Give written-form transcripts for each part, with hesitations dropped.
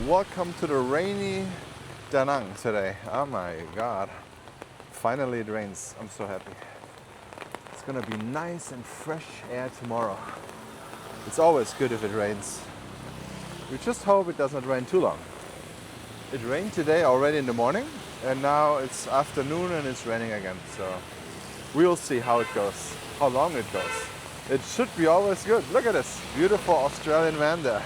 Welcome to the rainy Da Nang today. Oh my god. Finally it rains. I'm so happy. It's gonna be nice and fresh air tomorrow. It's always good if it rains. We just hope it does not rain too long. It rained today already in the morning and now it's afternoon and it's raining again. So we'll see how it goes, how long it goes. It should be always good. Look at this beautiful Australian van there.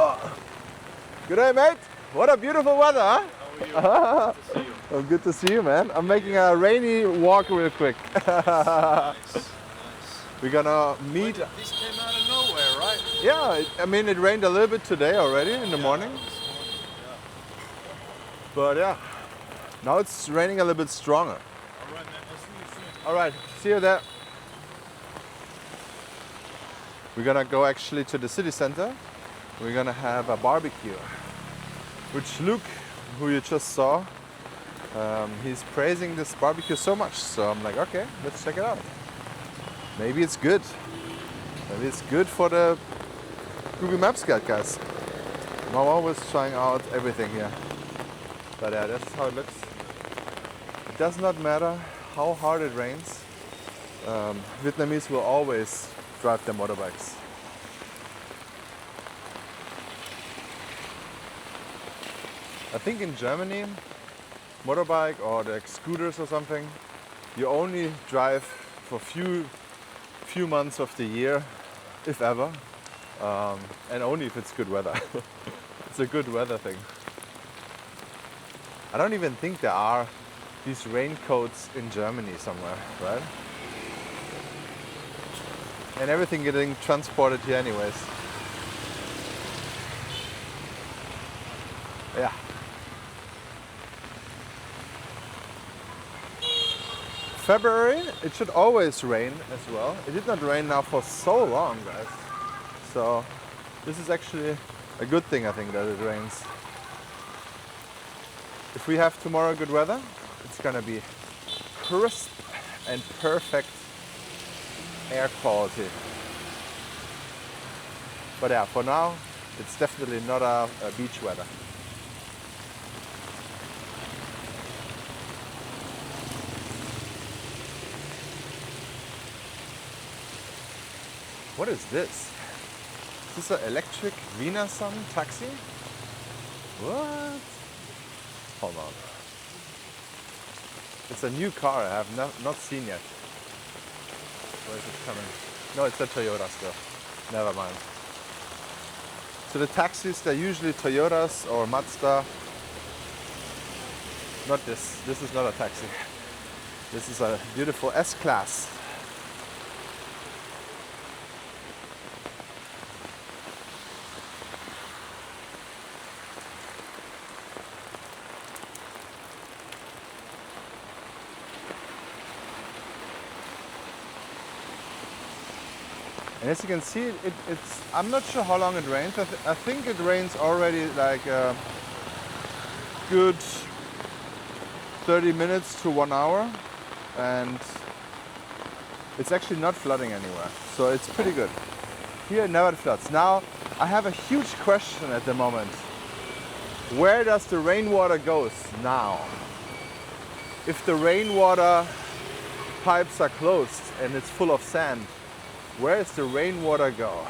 Oh. Good day, mate. What a beautiful weather, huh? How are you? Good to see you. Oh, good to see you, man. I'm making a rainy walk real quick. Nice. We're gonna meet. This came out of nowhere, right? Yeah, I mean, it rained a little bit today already in the morning. But yeah, now it's raining a little bit stronger. All right, man. I'll see you soon. All right, see you there. We're gonna go actually to the city center. We're gonna have a barbecue, which Luke, who you just saw, he's praising this barbecue so much. So I'm like, okay, let's check it out. Maybe it's good. Maybe it's good for the Google Maps guide, guys. I'm always trying out everything here. But yeah, that's how it looks. It does not matter how hard it rains. Vietnamese will always drive their motorbikes. I think in Germany, motorbike or like scooters or something, you only drive for few months of the year, if ever, and only if it's good weather. It's a good weather thing. I don't even think there are these raincoats in Germany somewhere, right? And everything getting transported here anyways. Yeah. February, it should always rain as well. It did not rain now for so long, guys. So this is actually a good thing, I think, that it rains. If we have tomorrow good weather, it's gonna be crisp and perfect air quality. But yeah, for now, it's definitely not a beach weather. What is this? Is this an electric Wiener-Sun taxi? What? Hold on. It's a new car I have not seen yet. Where is it coming? No, it's a Toyota still. Never mind. So the taxis, they're usually Toyotas or Mazda. Not this. This is not a taxi. This is a beautiful S-Class. And as you can see, it's. I'm not sure how long it rains. I think it rains already like a good 30 minutes to 1 hour, and it's actually not flooding anywhere. So it's pretty good. Here it never floods. Now I have a huge question at the moment. Where does the rainwater goes now? If the rainwater pipes are closed and it's full of sand, where does the rainwater go?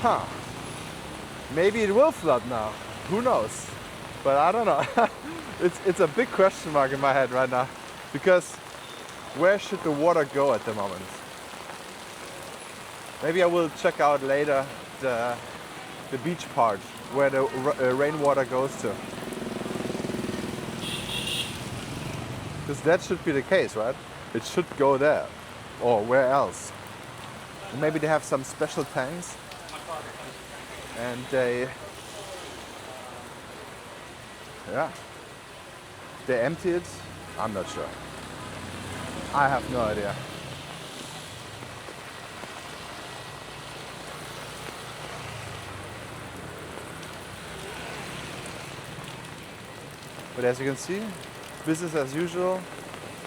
Huh. Maybe it will flood now. Who knows? But I don't know. It's a big question mark in my head right now. Because where should the water go at the moment? Maybe I will check out later the beach part where the rainwater goes to. Because that should be the case, right? It should go there. Or where else? Maybe they have some special tanks and they empty it. I'm not sure. I have no idea. But as you can see, business as usual.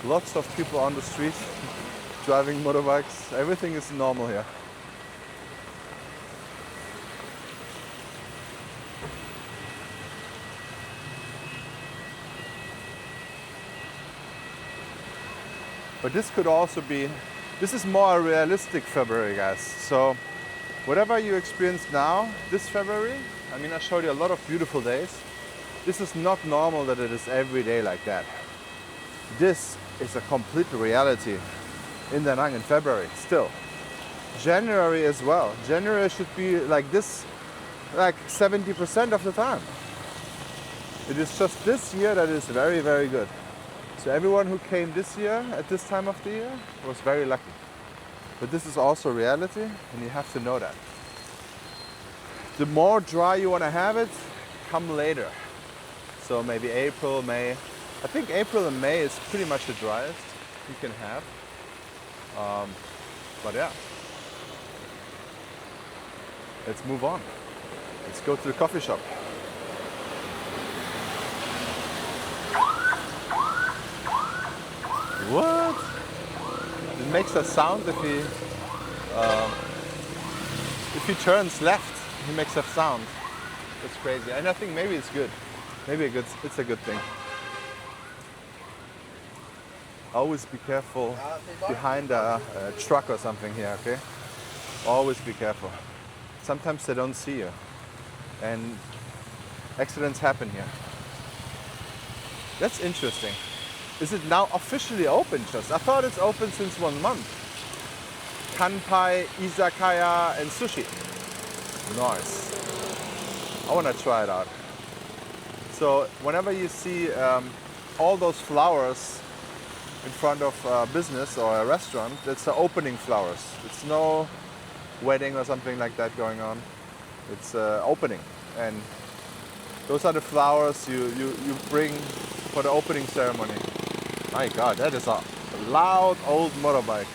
Lots of people on the street driving motorbikes. Everything is normal here. But this could also be, this is more a realistic February, guys. So whatever you experience now, this February, I mean, I showed you a lot of beautiful days. This is not normal that it is every day like that. This is a complete reality in Da Nang in February still. January as well. January should be like this, like 70% of the time. It is just this year that is very, very good. So everyone who came this year at this time of the year was very lucky. But this is also reality, and you have to know that. The more dry you want to have it, come later. So maybe April, May. I think April and May is pretty much the driest you can have. But yeah. Let's move on. Let's go to the coffee shop. What? It makes a sound if he turns left. He makes a sound. That's crazy. And I think maybe it's good. Maybe it's a good thing. Always be careful behind a truck or something here, okay? Always be careful. Sometimes they don't see you. And accidents happen here. That's interesting. Is it now officially open just? I thought it's open since 1 month. Kanpai, izakaya, and sushi. Nice. I want to try it out. So whenever you see all those flowers in front of a business or a restaurant, that's the opening flowers. It's no wedding or something like that going on. It's opening. And those are the flowers you bring for the opening ceremony. My God, that is a loud old motorbike.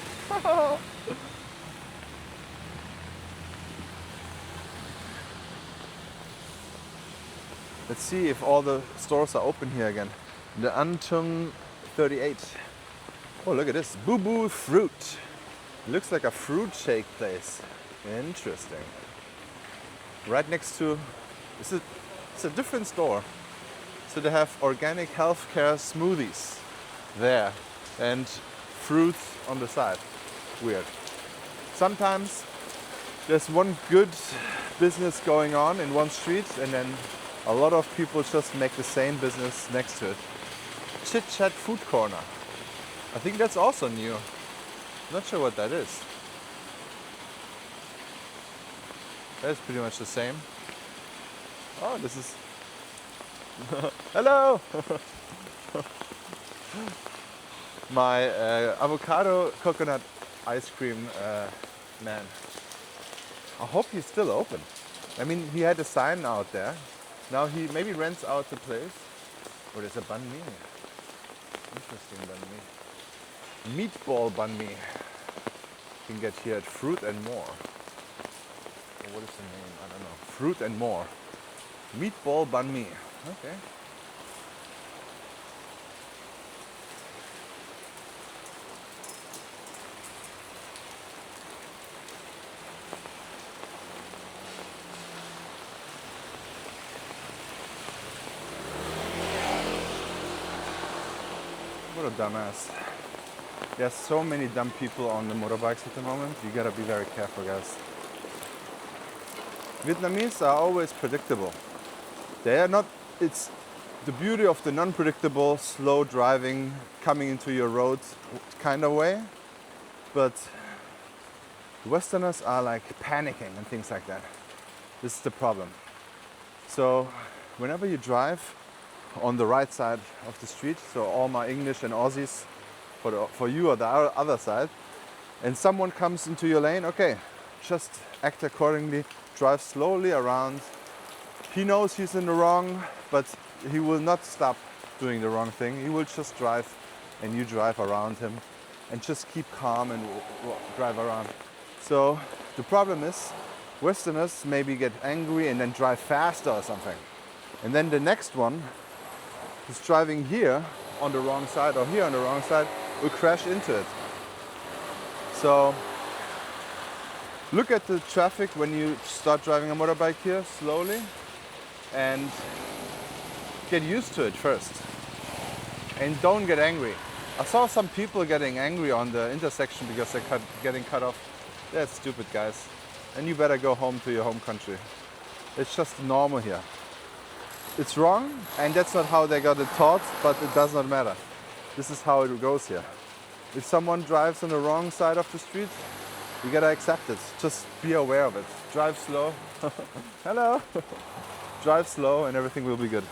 Let's see if all the stores are open here again. The Antung 38. Oh, look at this. Boo Boo Fruit. Looks like a fruit shake place. Interesting. Right next to, it's a different store. So they have organic healthcare smoothies there and fruit on the side. Weird. Sometimes there's one good business going on in one street and then a lot of people just make the same business next to it. Chit Chat Food Corner. I think that's also new. Not sure what that is. That's pretty much the same. Oh, this is... Hello! My avocado coconut ice cream man. I hope he's still open. I mean, he had a sign out there. Now he maybe rents out the place. Oh, there's a banh mi. Interesting banh mi. Meatball banh mi. You can get here at Fruit and More. Oh, what is the name? I don't know. Fruit and More. Meatball banh mi. Okay. What a dumbass. There's so many dumb people on the motorbikes at the moment. You gotta be very careful, guys. Vietnamese are always predictable. They are not, it's the beauty of the non-predictable, slow driving, coming into your road kind of way. But Westerners are like panicking and things like that. This is the problem. So whenever you drive on the right side of the street, so all my English and Aussies for you or the other side, and someone comes into your lane, okay, just act accordingly, drive slowly around. He knows he's in the wrong, but he will not stop doing the wrong thing. He will just drive and you drive around him and just keep calm and drive around. So the problem is Westerners maybe get angry and then drive faster or something. And then the next one who's driving here on the wrong side or here on the wrong side will crash into it. So look at the traffic when you start driving a motorbike here slowly and get used to it first. And don't get angry. I saw some people getting angry on the intersection because they're getting cut off. That's stupid, guys. And you better go home to your home country. It's just normal here. It's wrong, and that's not how they got it taught, but it does not matter. This is how it goes here. If someone drives on the wrong side of the street, you gotta accept it. Just be aware of it. Drive slow. Hello. Drive slow and everything will be good.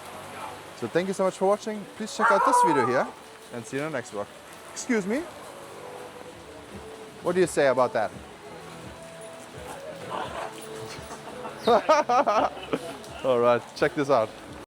So thank you so much for watching. Please check out this video here and see you in the next vlog. Excuse me? What do you say about that? All right, check this out.